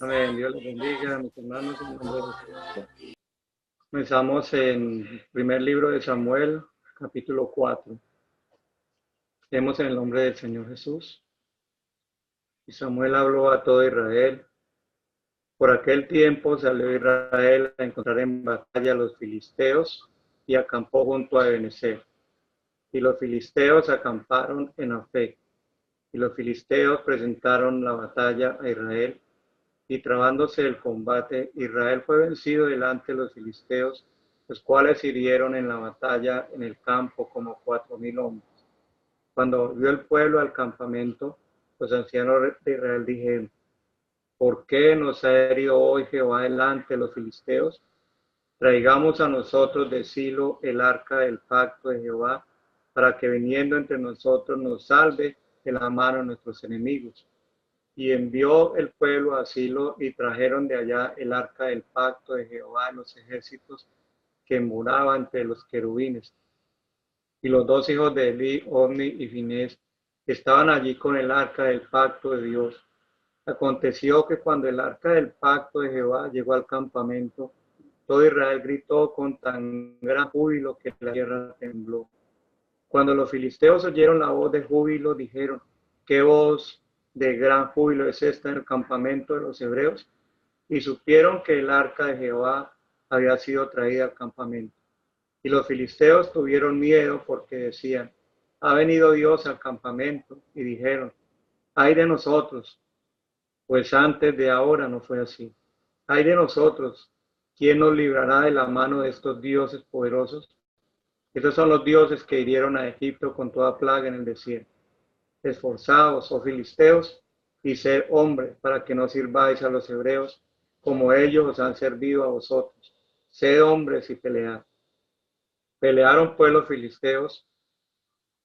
Amén. Dios les bendiga, mis hermanos, en el nombre de Jesús. Comenzamos en el primer libro de Samuel, capítulo 4. Leemos en el nombre del Señor Jesús. Y Samuel habló a todo Israel. Por aquel tiempo salió Israel a encontrar en batalla a los filisteos y acampó junto a Ebenezer. Y los filisteos acamparon en Afec. Y los filisteos presentaron la batalla a Israel. Y trabándose el combate, Israel fue vencido delante de los filisteos, los cuales hirieron en la batalla en el campo como 4,000 hombres. Cuando volvió el pueblo al campamento, los ancianos de Israel dijeron: ¿por qué nos ha herido hoy Jehová delante de los filisteos? Traigamos a nosotros de Silo el arca del pacto de Jehová, para que viniendo entre nosotros nos salve de la mano de nuestros enemigos. Y envió el pueblo a Silo y trajeron de allá el arca del pacto de Jehová de los ejércitos que moraba entre los querubines. Y los dos hijos de Elí, Ofni y Finés, estaban allí con el arca del pacto de Dios. Aconteció que cuando el arca del pacto de Jehová llegó al campamento, todo Israel gritó con tan gran júbilo que la tierra tembló. Cuando los filisteos oyeron la voz de júbilo, dijeron: ¿qué voz de gran júbilo es esta en el campamento de los hebreos? Y supieron que el arca de Jehová había sido traída al campamento. Y los filisteos tuvieron miedo porque decían: ha venido Dios al campamento. Y dijeron: ay de nosotros, pues antes de ahora no fue así. Ay de nosotros, ¿quién nos librará de la mano de estos dioses poderosos? Estos son los dioses que hirieron a Egipto con toda plaga en el desierto. Esforzaos, oh filisteos, y sed hombres, para que no sirváis a los hebreos, como ellos os han servido a vosotros. Sed hombres y pelead. Pelearon pues los filisteos,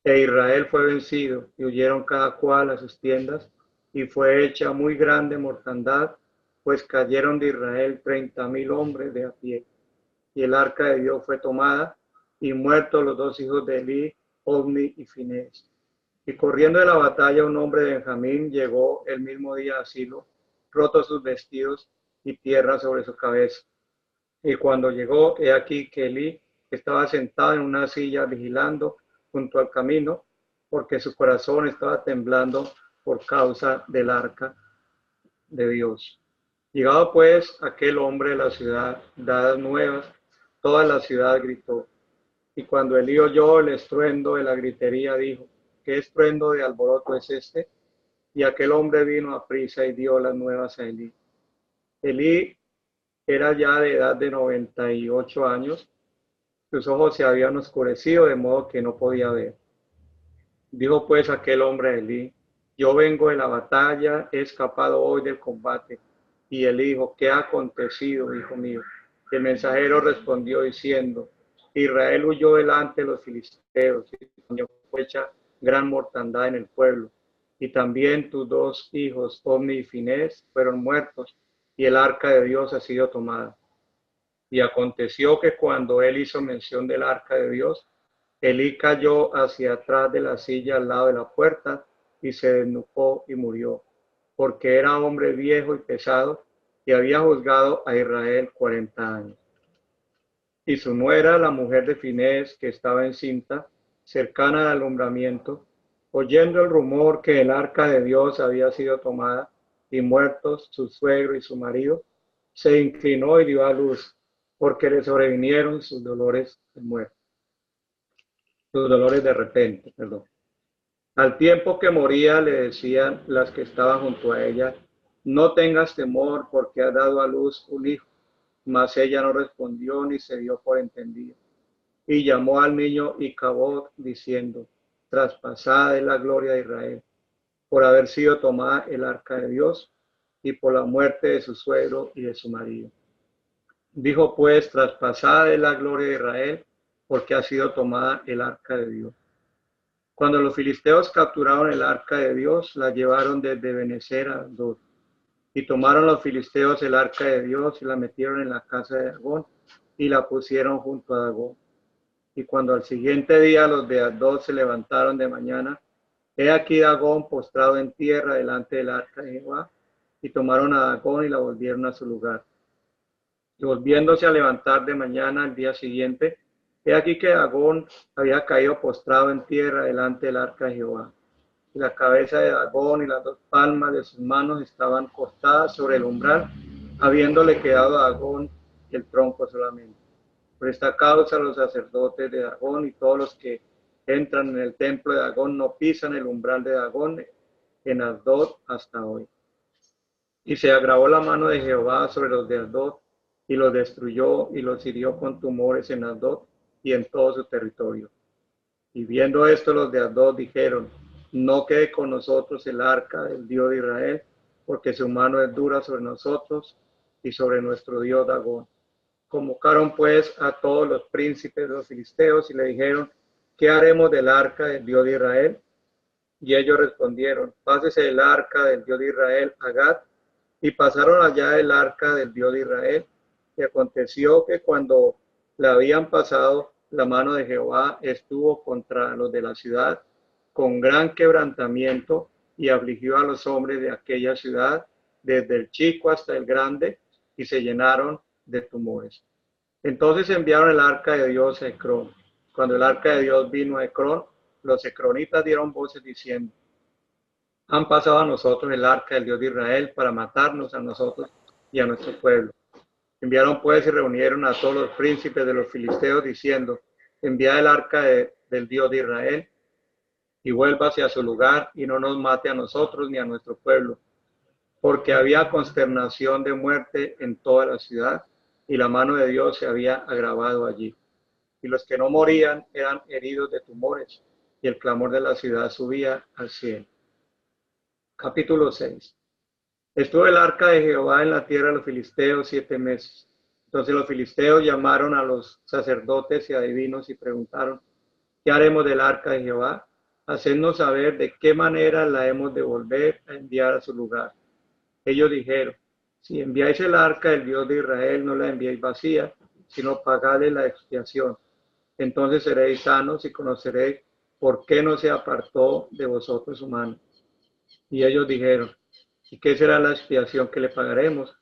e Israel fue vencido, y huyeron cada cual a sus tiendas, y fue hecha muy grande mortandad, pues cayeron de Israel 30,000 hombres de a pie. Y el arca de Dios fue tomada, y muertos los dos hijos de Elí, Ofni y Finés. Y corriendo de la batalla un hombre de Benjamín llegó el mismo día a Silo, rotos sus vestidos y tierra sobre su cabeza. Y cuando llegó, he aquí que Elí estaba sentado en una silla vigilando junto al camino, porque su corazón estaba temblando por causa del arca de Dios. Llegado pues aquel hombre de la ciudad, dadas nuevas, toda la ciudad gritó. Y cuando Elí oyó el estruendo de la gritería, dijo: ¿qué estruendo de alboroto es este? Y aquel hombre vino a prisa y dio las nuevas a Elí. Elí era ya de edad de 98 años, sus ojos se habían oscurecido de modo que no podía ver. Dijo pues aquel hombre a Elí: yo vengo de la batalla, he escapado hoy del combate. Y Elí dijo: ¿qué ha acontecido, hijo mío? El mensajero respondió diciendo: Israel huyó delante de los filisteos, y fue hecha gran mortandad en el pueblo. Y también tus dos hijos, Ofni y Finés, fueron muertos, y el arca de Dios ha sido tomada. Y aconteció que cuando él hizo mención del arca de Dios, Elí cayó hacia atrás de la silla al lado de la puerta y se desnucó y murió, porque era hombre viejo y pesado, y había juzgado a Israel 40 años. Y su nuera, la mujer de Finés, que estaba encinta, cercana al alumbramiento, oyendo el rumor que el arca de Dios había sido tomada y muertos su suegro y su marido, se inclinó y dio a luz, porque le sobrevinieron sus dolores de muerte, sus dolores de repente, perdón. Al tiempo que moría, le decían las que estaban junto a ella: no tengas temor, porque has dado a luz un hijo. Mas ella no respondió ni se dio por entendida. Y llamó al niño Icabod, diciendo: traspasada es la gloria de Israel, por haber sido tomada el arca de Dios, y por la muerte de su suegro y de su marido. Dijo pues: traspasada es la gloria de Israel, porque ha sido tomada el arca de Dios. Cuando los filisteos capturaron el arca de Dios, la llevaron desde Ebenezer a Asdod. Y tomaron los filisteos el arca de Dios y la metieron en la casa de Dagón y la pusieron junto a Dagón. Y cuando al siguiente día los de Asdod se levantaron de mañana, he aquí Dagón postrado en tierra delante del arca de Jehová, y tomaron a Dagón y la volvieron a su lugar. Y volviéndose a levantar de mañana al día siguiente, he aquí que Dagón había caído postrado en tierra delante del arca de Jehová. Y la cabeza de Dagón y las dos palmas de sus manos estaban cortadas sobre el umbral, habiéndole quedado a Dagón el tronco solamente. Por esta causa los sacerdotes de Dagón y todos los que entran en el templo de Dagón no pisan el umbral de Dagón en Asdod hasta hoy. Y se agravó la mano de Jehová sobre los de Asdod y los destruyó y los hirió con tumores en Asdod y en todo su territorio. Y viendo esto los de Asdod dijeron, no quede con nosotros el arca del Dios de Israel, porque su mano es dura sobre nosotros y sobre nuestro Dios Dagón. Convocaron pues a todos los príncipes de los filisteos y le dijeron, ¿qué haremos del arca del Dios de Israel? Y ellos respondieron, pásese el arca del Dios de Israel a Gat. Y pasaron allá el arca del Dios de Israel. Y aconteció que cuando la habían pasado, la mano de Jehová estuvo contra los de la ciudad con gran quebrantamiento y afligió a los hombres de aquella ciudad, desde el chico hasta el grande, y se llenaron de tumores. Entonces enviaron el arca de Dios a Ecrón. Cuando el arca de Dios vino a Ecrón, los ecronitas dieron voces diciendo, han pasado a nosotros el arca del Dios de Israel para matarnos a nosotros y a nuestro pueblo. Enviaron pues y reunieron a todos los príncipes de los filisteos diciendo, enviad el arca del Dios de Israel y vuelva hacia su lugar y no nos mate a nosotros ni a nuestro pueblo, porque había consternación de muerte en toda la ciudad y la mano de Dios se había agravado allí. Y los que no morían eran heridos de tumores y el clamor de la ciudad subía al cielo. Capítulo 6. Estuvo el arca de Jehová en la tierra de los filisteos 7 meses. Entonces los filisteos llamaron a los sacerdotes y adivinos y preguntaron, ¿qué haremos del arca de Jehová? Hacednos saber de qué manera la hemos de volver a enviar a su lugar. Ellos dijeron, si enviáis el arca del Dios de Israel, no la enviéis vacía, sino pagadle la expiación. Entonces seréis sanos y conoceréis por qué no se apartó de vosotros su mano. Y ellos dijeron, ¿y qué será la expiación que le pagaremos?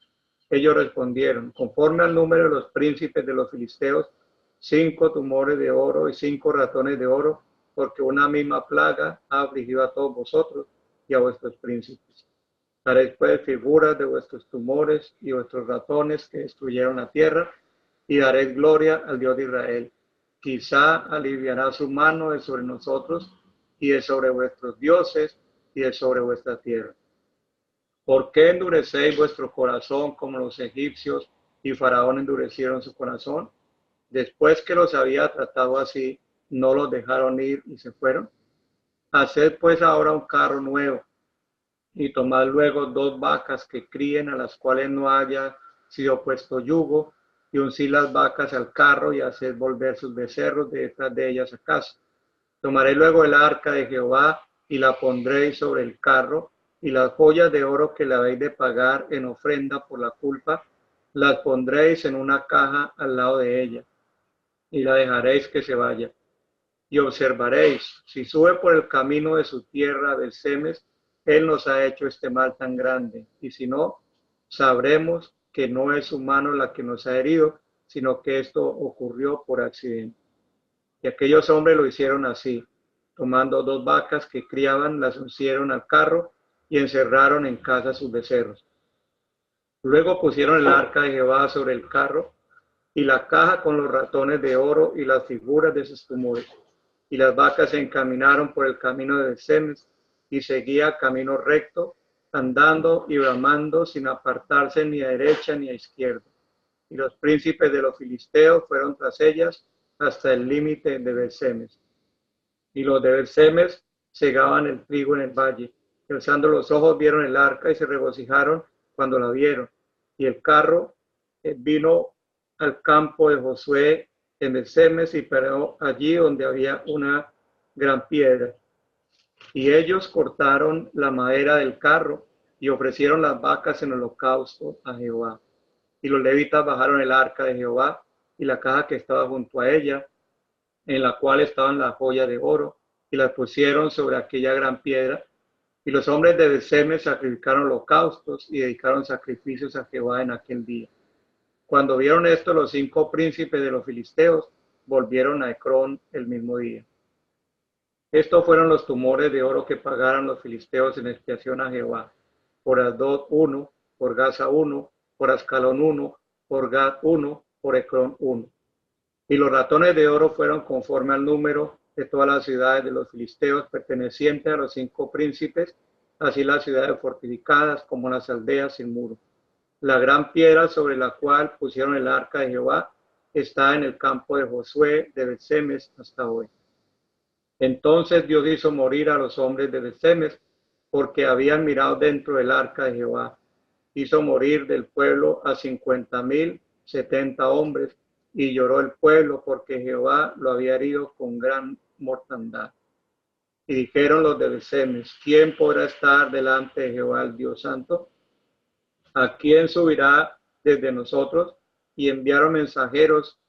Ellos respondieron, conforme al número de los príncipes de los filisteos, 5 tumores de oro y 5 ratones de oro, porque una misma plaga ha afligido a todos vosotros y a vuestros príncipes. Daréis pues figuras de vuestros tumores y vuestros ratones que destruyeron la tierra, y daréis gloria al Dios de Israel. Quizá aliviará su mano de sobre nosotros y de sobre vuestros dioses y de sobre vuestra tierra. ¿Por qué endurecéis vuestro corazón como los egipcios y Faraón endurecieron su corazón? Después que los había tratado así, no los dejaron ir y se fueron. Haced pues ahora un carro nuevo y tomad luego 2 vacas que críen, a las cuales no haya sido puesto yugo, y uncid las vacas al carro y haced volver sus becerros de detrás de ellas a casa. Tomaré luego el arca de Jehová y la pondréis sobre el carro, y las joyas de oro que le habéis de pagar en ofrenda por la culpa, las pondréis en una caja al lado de ella, y la dejaréis que se vaya. Y observaréis, si sube por el camino de su tierra del Semes, él nos ha hecho este mal tan grande, y si no, sabremos que no es su mano la que nos ha herido, sino que esto ocurrió por accidente. Y aquellos hombres lo hicieron así, tomando 2 vacas que criaban, las uncieron al carro y encerraron en casa sus becerros. Luego pusieron el arca de Jehová sobre el carro y la caja con los ratones de oro y las figuras de sus tumores. Y las vacas se encaminaron por el camino de Semes y seguía camino recto, andando y bramando sin apartarse ni a derecha ni a izquierda. Y los príncipes de los filisteos fueron tras ellas hasta el límite de Bet-Semes. Y los de Bet-Semes segaban el trigo en el valle. Y alzando los ojos vieron el arca y se regocijaron cuando la vieron. Y el carro vino al campo de Josué en Bet-Semes y paró allí donde había una gran piedra. Y ellos cortaron la madera del carro y ofrecieron las vacas en holocausto a Jehová. Y los levitas bajaron el arca de Jehová y la caja que estaba junto a ella, en la cual estaban las joyas de oro, y las pusieron sobre aquella gran piedra, Y los hombres de Besemes sacrificaron holocaustos y dedicaron sacrificios a Jehová en aquel día. Cuando vieron esto, los 5 príncipes de los filisteos volvieron a Ecrón el mismo día. Estos fueron los tumores de oro que pagaron los filisteos en expiación a Jehová. Por Asdod 1, por Gaza 1, por Ascalón 1, por Gad 1, por Ecrón 1. Y los ratones de oro fueron conforme al número de todas las ciudades de los filisteos pertenecientes a los 5 príncipes, así las ciudades fortificadas como las aldeas sin muro. La gran piedra sobre la cual pusieron el arca de Jehová está en el campo de Josué de Besemes hasta hoy. Entonces Dios hizo morir a los hombres de Besemes porque habían mirado dentro del arca de Jehová. Hizo morir del pueblo a 50,070 hombres, y lloró el pueblo porque Jehová lo había herido con gran mortandad. Y dijeron los de Besemes: ¿quién podrá estar delante de Jehová el Dios Santo? ¿A quién subirá desde nosotros? Y enviaron mensajeros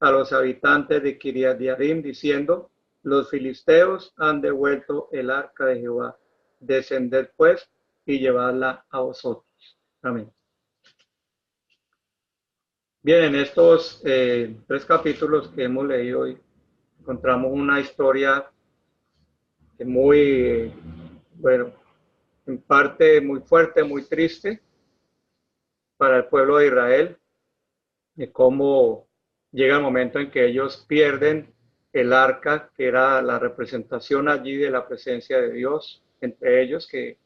a los habitantes de Kiriat Jearim diciendo: los filisteos han devuelto el arca de Jehová. Descended pues y llevadla a vosotros. Amén. Bien, en estos 3 capítulos que hemos leído hoy, encontramos una historia muy, bueno, en parte muy fuerte, muy triste para el pueblo de Israel, de cómo llega el momento en que ellos pierden el arca, que era la representación allí de la presencia de Dios entre ellos, que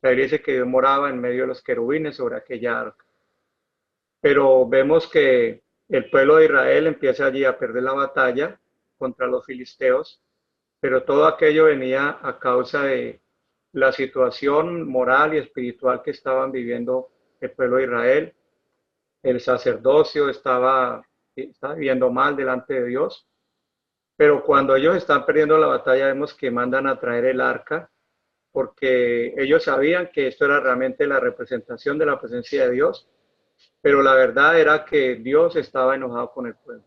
la Biblia dice que Dios moraba en medio de los querubines sobre aquella arca. Pero vemos que el pueblo de Israel empieza allí a perder la batalla contra los filisteos, pero todo aquello venía a causa de la situación moral y espiritual que estaban viviendo el pueblo de Israel. El sacerdocio estaba viviendo mal delante de Dios, pero cuando ellos están perdiendo la batalla, vemos que mandan a traer el arca, porque ellos sabían que esto era realmente la representación de la presencia de Dios, pero la verdad era que Dios estaba enojado con el pueblo.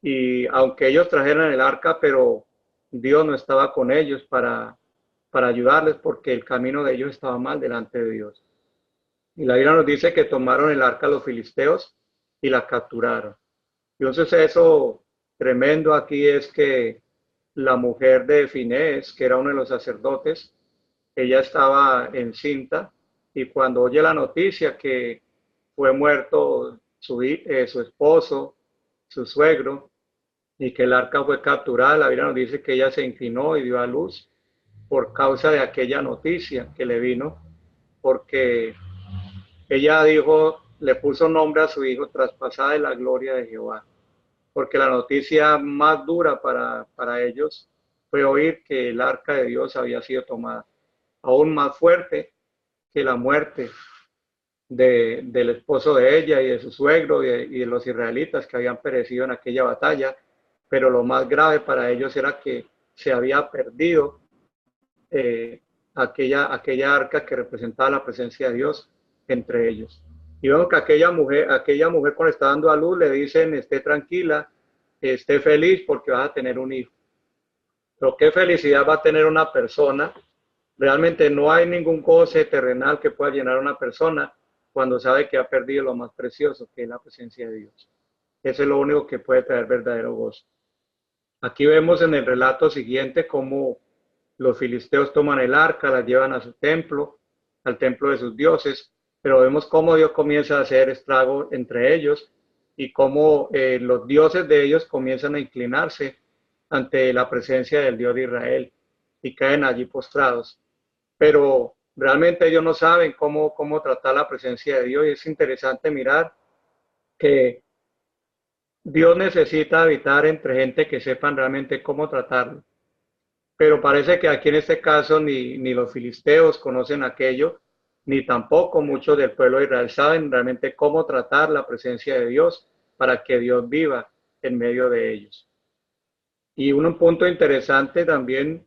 Y aunque ellos trajeran el arca, pero Dios no estaba con ellos para ayudarles, porque el camino de ellos estaba mal delante de Dios. Y la Biblia nos dice que tomaron el arca los filisteos y la capturaron. Y un suceso tremendo aquí es que la mujer de Finés, que era uno de los sacerdotes, ella estaba encinta, y cuando oye la noticia que fue muerto su esposo, su suegro, y que el arca fue capturada, la Biblia nos dice que ella se inclinó y dio a luz por causa de aquella noticia que le vino, porque ella dijo, le puso nombre a su hijo: traspasada de la gloria de Jehová, porque la noticia más dura para ellos fue oír que el arca de Dios había sido tomada, aún más fuerte que la muerte del esposo de ella y de su suegro y de los israelitas que habían perecido en aquella batalla. Pero lo más grave para ellos era que se había perdido aquella arca que representaba la presencia de Dios entre ellos. Y vemos que aquella mujer cuando está dando a luz le dicen: esté tranquila, esté feliz porque vas a tener un hijo. Pero qué felicidad va a tener una persona. Realmente no hay ningún goce terrenal que pueda llenar a una persona cuando sabe que ha perdido lo más precioso, que es la presencia de Dios. Eso es lo único que puede traer verdadero gozo. Aquí vemos en el relato siguiente cómo los filisteos toman el arca, la llevan a su templo, al templo de sus dioses, pero vemos cómo Dios comienza a hacer estrago entre ellos y cómo los dioses de ellos comienzan a inclinarse ante la presencia del Dios de Israel y caen allí postrados. Pero realmente ellos no saben cómo tratar la presencia de Dios, y es interesante mirar que Dios necesita habitar entre gente que sepan realmente cómo tratarlo. Pero parece que aquí en este caso ni los filisteos conocen aquello, ni tampoco muchos del pueblo de Israel saben realmente cómo tratar la presencia de Dios para que Dios viva en medio de ellos. Y un punto interesante también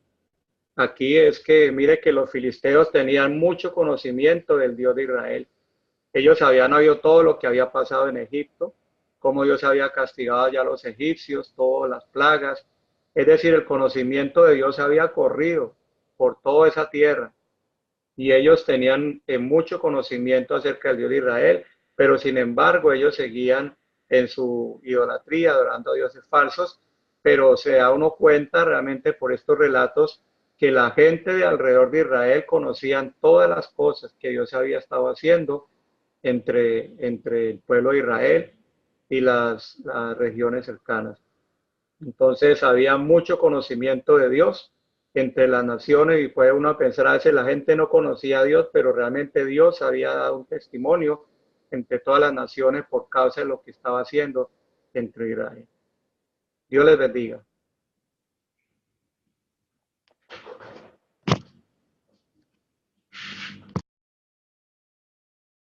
aquí es que mire que los filisteos tenían mucho conocimiento del Dios de Israel. Ellos habían oído todo lo que había pasado en Egipto, cómo Dios había castigado ya a los egipcios, todas las plagas. Es decir, el conocimiento de Dios había corrido por toda esa tierra. y ellos tenían mucho conocimiento acerca del Dios de Israel, pero sin embargo ellos seguían en su idolatría, adorando a dioses falsos, pero se da uno cuenta realmente por estos relatos que la gente de alrededor de Israel conocían todas las cosas que Dios había estado haciendo entre el pueblo de Israel y las regiones cercanas. Entonces había mucho conocimiento de Dios entre las naciones y puede uno pensar a veces la gente no conocía a Dios, pero realmente Dios había dado un testimonio entre todas las naciones por causa de lo que estaba haciendo entre Israel. Dios les bendiga.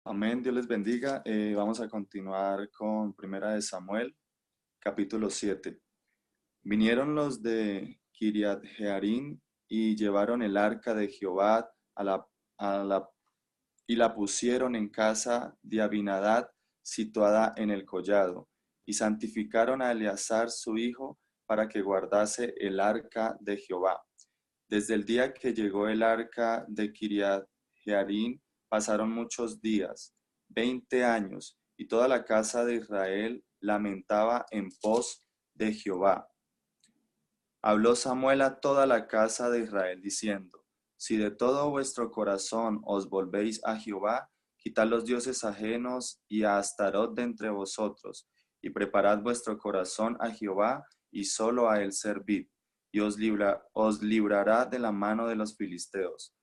Amén, Dios les bendiga. Vamos a continuar con Primera de Samuel, capítulo 7. Vinieron los de Kiriat Jearim y llevaron el arca de Jehová y la pusieron en casa de Abinadab, situada en el collado, y santificaron a Eleazar su hijo para que guardase el arca de Jehová. Desde el día que llegó el arca de Kiriat Jearim pasaron muchos días, 20 años, y toda la casa de Israel lamentaba en pos de Jehová. Habló Samuel a toda la casa de Israel, diciendo: Si de todo vuestro corazón os volvéis a Jehová, quitad los dioses ajenos y a Astarot de entre vosotros, y preparad vuestro corazón a Jehová, y solo a él servid, y os librará de la mano de los filisteos.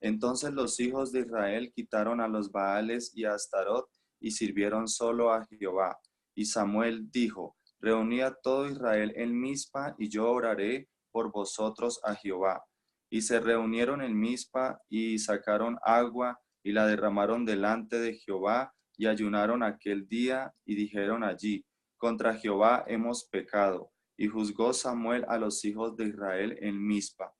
Entonces los hijos de Israel quitaron a los Baales y a Astarot, y sirvieron solo a Jehová. Y Samuel dijo: Reuní a todo Israel en Mizpa, y yo oraré por vosotros a Jehová. Y se reunieron en Mizpa, y sacaron agua, y la derramaron delante de Jehová, y ayunaron aquel día, y dijeron allí: Contra Jehová hemos pecado. Y juzgó Samuel a los hijos de Israel en Mizpa.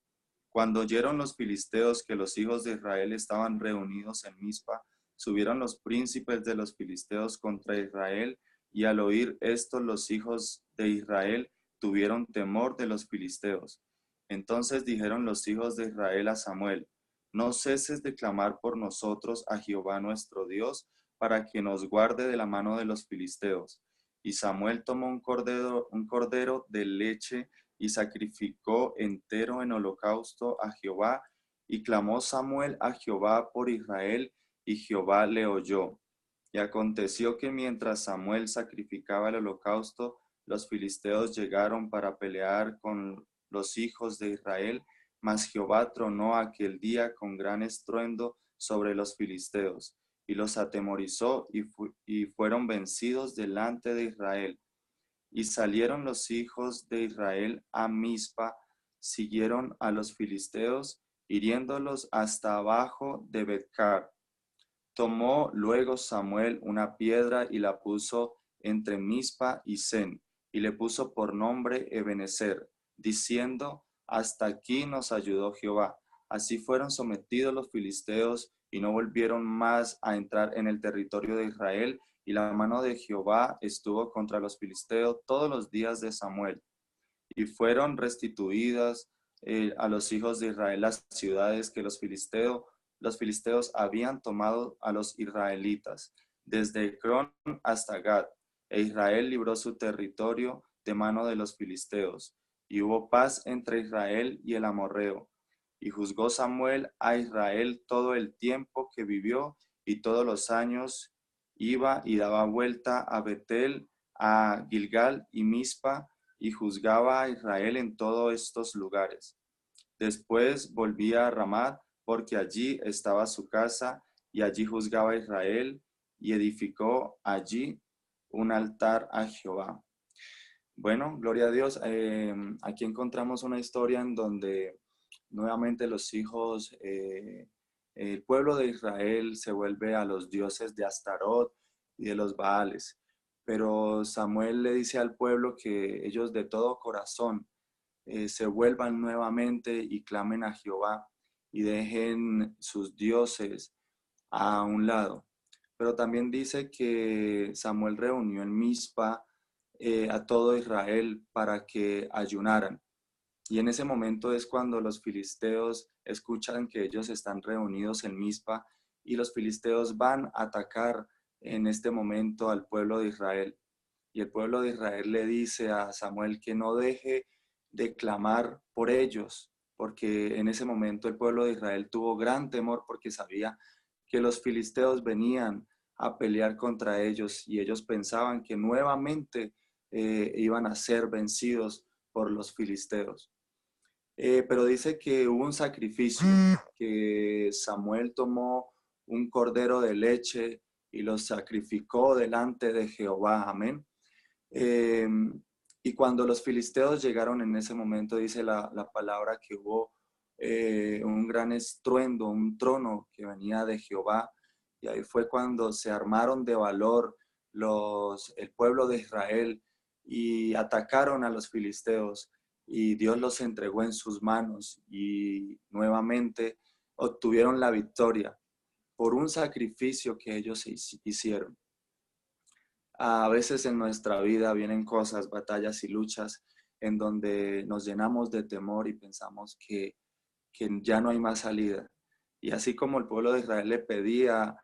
Cuando oyeron los filisteos que los hijos de Israel estaban reunidos en Mizpa, subieron los príncipes de los filisteos contra Israel, y al oír esto los hijos de Israel tuvieron temor de los filisteos. Entonces dijeron los hijos de Israel a Samuel: No ceses de clamar por nosotros a Jehová nuestro Dios, para que nos guarde de la mano de los filisteos. Y Samuel tomó un cordero de leche y sacrificó entero en holocausto a Jehová, y clamó Samuel a Jehová por Israel, y Jehová le oyó. Y aconteció que mientras Samuel sacrificaba el holocausto, los filisteos llegaron para pelear con los hijos de Israel, mas Jehová tronó aquel día con gran estruendo sobre los filisteos, y los atemorizó, y fueron vencidos delante de Israel. Y salieron los hijos de Israel a Mizpa, siguieron a los filisteos, hiriéndolos hasta abajo de Betcar. Tomó luego Samuel una piedra y la puso entre Mizpa y Sen, y le puso por nombre Ebenezer, diciendo: Hasta aquí nos ayudó Jehová. Así fueron sometidos los filisteos, y no volvieron más a entrar en el territorio de Israel, y la mano de Jehová estuvo contra los filisteos todos los días de Samuel. Y fueron restituidas a los hijos de Israel las ciudades que los filisteos habían tomado a los israelitas, desde Ecrón hasta Gad, e Israel libró su territorio de mano de los filisteos, y hubo paz entre Israel y el amorreo. Y juzgó Samuel a Israel todo el tiempo que vivió, y todos los años iba y daba vuelta a Betel, a Gilgal y Mizpa, y juzgaba a Israel en todos estos lugares. Después volvía a Ramat, porque allí estaba su casa, y allí juzgaba a Israel, y edificó allí un altar a Jehová. Bueno, gloria a Dios. Aquí encontramos una historia en donde nuevamente los hijos, el pueblo de Israel se vuelve a los dioses de Astarot y de los Baales. Pero Samuel le dice al pueblo que ellos de todo corazón se vuelvan nuevamente y clamen a Jehová y dejen sus dioses a un lado. Pero también dice que Samuel reunió en Mizpa a todo Israel para que ayunaran. Y en ese momento es cuando los filisteos escuchan que ellos están reunidos en Mizpa y los filisteos van a atacar en este momento al pueblo de Israel. Y el pueblo de Israel le dice a Samuel que no deje de clamar por ellos, porque en ese momento el pueblo de Israel tuvo gran temor porque sabía que los filisteos venían a pelear contra ellos y ellos pensaban que nuevamente iban a ser vencidos por los filisteos. Pero dice que hubo un sacrificio, que Samuel tomó un cordero de leche y lo sacrificó delante de Jehová. Amén. Eh, y cuando los filisteos llegaron en ese momento, dice la palabra que hubo un gran estruendo, un trono que venía de Jehová. Y ahí fue cuando se armaron de valor el pueblo de Israel y atacaron a los filisteos. Y Dios los entregó en sus manos y nuevamente obtuvieron la victoria por un sacrificio que ellos hicieron. A veces en nuestra vida vienen cosas, batallas y luchas en donde nos llenamos de temor y pensamos que ya no hay más salida. Y así como el pueblo de Israel le pedía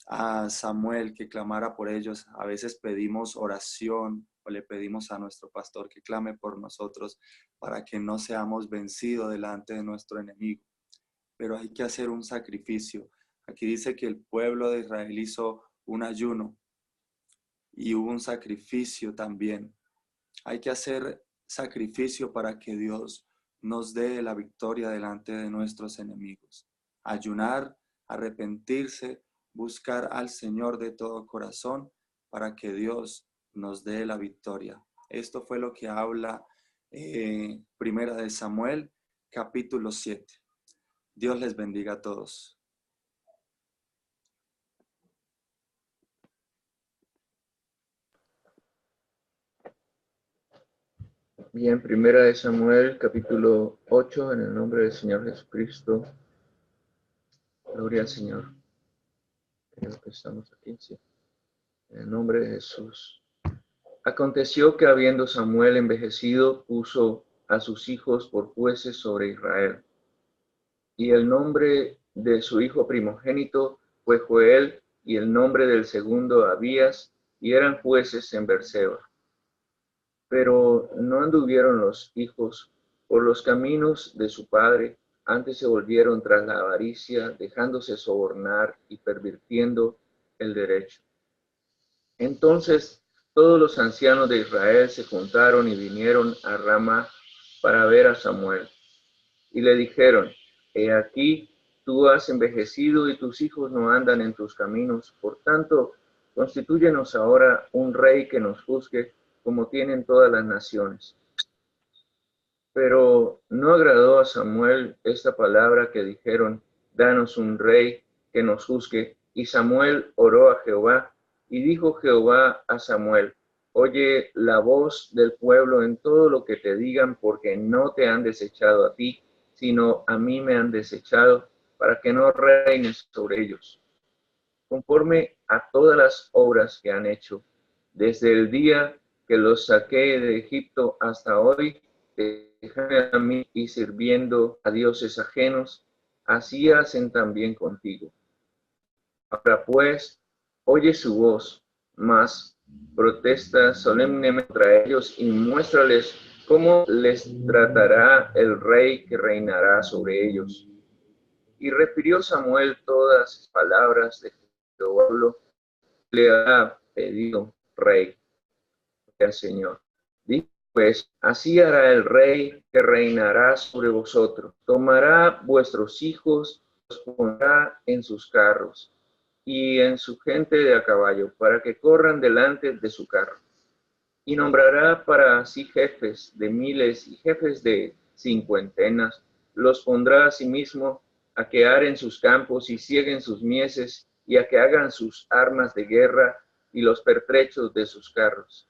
a Samuel que clamara por ellos, a veces pedimos oración o le pedimos a nuestro pastor que clame por nosotros para que no seamos vencidos delante de nuestro enemigo. Pero hay que hacer un sacrificio. Aquí dice que el pueblo de Israel hizo un ayuno y hubo un sacrificio también. Hay que hacer sacrificio para que Dios nos dé la victoria delante de nuestros enemigos. Ayunar, arrepentirse, buscar al Señor de todo corazón para que Dios nos dé la victoria. Esto fue lo que habla Primera de Samuel, capítulo 7. Dios les bendiga a todos. Bien, Primera de Samuel, capítulo 8, en el nombre del Señor Jesucristo. Gloria al Señor. Creo que estamos aquí, sí. En el nombre de Jesús. Aconteció que habiendo Samuel envejecido, puso a sus hijos por jueces sobre Israel. Y el nombre de su hijo primogénito fue Joel, y el nombre del segundo Abías, y eran jueces en Berseba. Pero no anduvieron los hijos por los caminos de su padre, antes se volvieron tras la avaricia, dejándose sobornar y pervirtiendo el derecho. Entonces todos los ancianos de Israel se juntaron y vinieron a Ramá para ver a Samuel. Y le dijeron: He aquí, tú has envejecido y tus hijos no andan en tus caminos. Por tanto, constitúyenos ahora un rey que nos juzgue, como tienen todas las naciones. Pero no agradó a Samuel esta palabra que dijeron: Danos un rey que nos juzgue. Y Samuel oró a Jehová, y dijo Jehová a Samuel: Oye la voz del pueblo en todo lo que te digan, porque no te han desechado a ti, sino a mí me han desechado, para que no reines sobre ellos, conforme a todas las obras que han hecho, desde el día que los saqué de Egipto hasta hoy. Déjame a mí y sirviendo a dioses ajenos, así hacen también contigo. Ahora pues, oye su voz, mas protesta solemnemente contra ellos y muéstrales cómo les tratará el rey que reinará sobre ellos. Y refirió Samuel todas las palabras de Jehová, le ha pedido rey al Señor. Dijo pues: así hará el rey que reinará sobre vosotros. Tomará vuestros hijos, los pondrá en sus carros y en su gente de a caballo, para que corran delante de su carro. Y nombrará para sí jefes de miles y jefes de cincuentenas. Los pondrá a sí mismo a que aren sus campos y cieguen sus mieses, y a que hagan sus armas de guerra y los pertrechos de sus carros.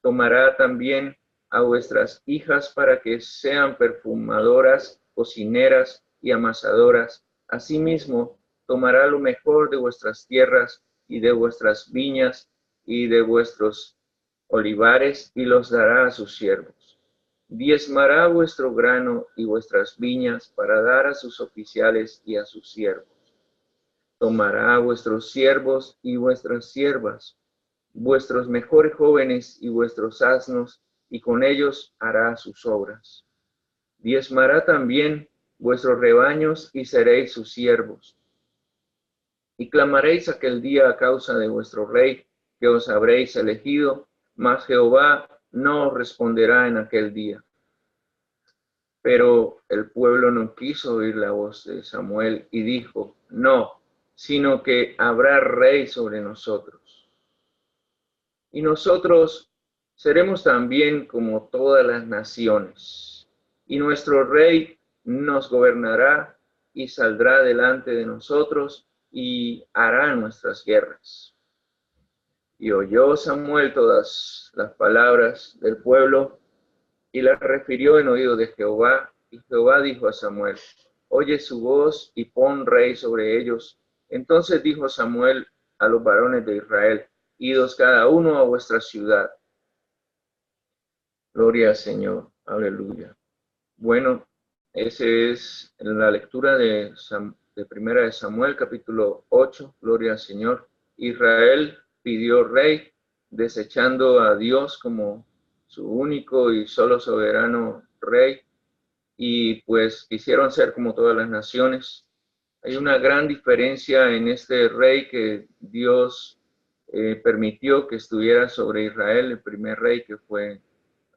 Tomará también a vuestras hijas para que sean perfumadoras, cocineras y amasadoras. Asimismo, tomará lo mejor de vuestras tierras y de vuestras viñas y de vuestros olivares y los dará a sus siervos. diezmará vuestro grano y vuestras viñas para dar a sus oficiales y a sus siervos. Tomará vuestros siervos y vuestras siervas, vuestros mejores jóvenes y vuestros asnos, y con ellos hará sus obras. Diezmará también vuestros rebaños y seréis sus siervos. Y clamaréis aquel día a causa de vuestro rey, que os habréis elegido, mas Jehová no os responderá en aquel día. Pero el pueblo no quiso oír la voz de Samuel y dijo, no, sino que habrá rey sobre nosotros. Y nosotros seremos también como todas las naciones, y nuestro rey nos gobernará y saldrá delante de nosotros y hará nuestras guerras. Y oyó Samuel todas las palabras del pueblo y las refirió en oído de Jehová. Y Jehová dijo a Samuel, oye su voz y pon rey sobre ellos. Entonces dijo Samuel a los varones de Israel, idos cada uno a vuestra ciudad. Gloria al Señor, aleluya. Bueno, ese es la lectura de Primera de Samuel, capítulo 8, gloria al Señor. Israel pidió rey, desechando a Dios como su único y solo soberano rey, y pues quisieron ser como todas las naciones. Hay una gran diferencia en este rey que Dios permitió que estuviera sobre Israel, el primer rey que fue,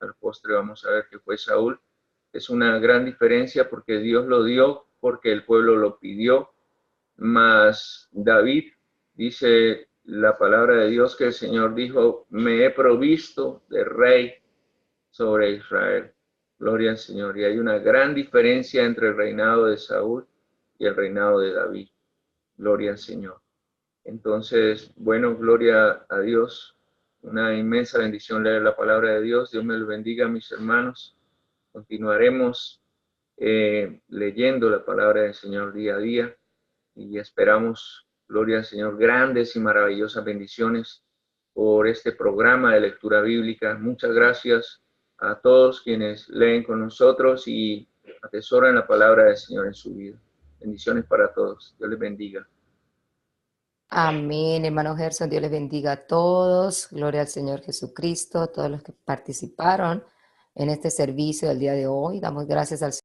al postre vamos a ver que fue Saúl. Es una gran diferencia porque Dios lo dio, porque el pueblo lo pidió, mas David, dice la palabra de Dios que el Señor dijo, me he provisto de rey sobre Israel. Gloria al Señor. Y hay una gran diferencia entre el reinado de Saúl y el reinado de David. Gloria al Señor. Entonces, bueno, gloria a Dios. Una inmensa bendición leer la palabra de Dios. Dios me lo bendiga, mis hermanos. Continuaremos leyendo la palabra del Señor día a día y esperamos, gloria al Señor, grandes y maravillosas bendiciones por este programa de lectura bíblica. Muchas gracias a todos quienes leen con nosotros y atesoran la palabra del Señor en su vida. Bendiciones para todos. Dios les bendiga. Amén, hermano Gerson. Dios les bendiga a todos. Gloria al Señor Jesucristo, todos los que participaron en este servicio del día de hoy. Damos gracias al Señor.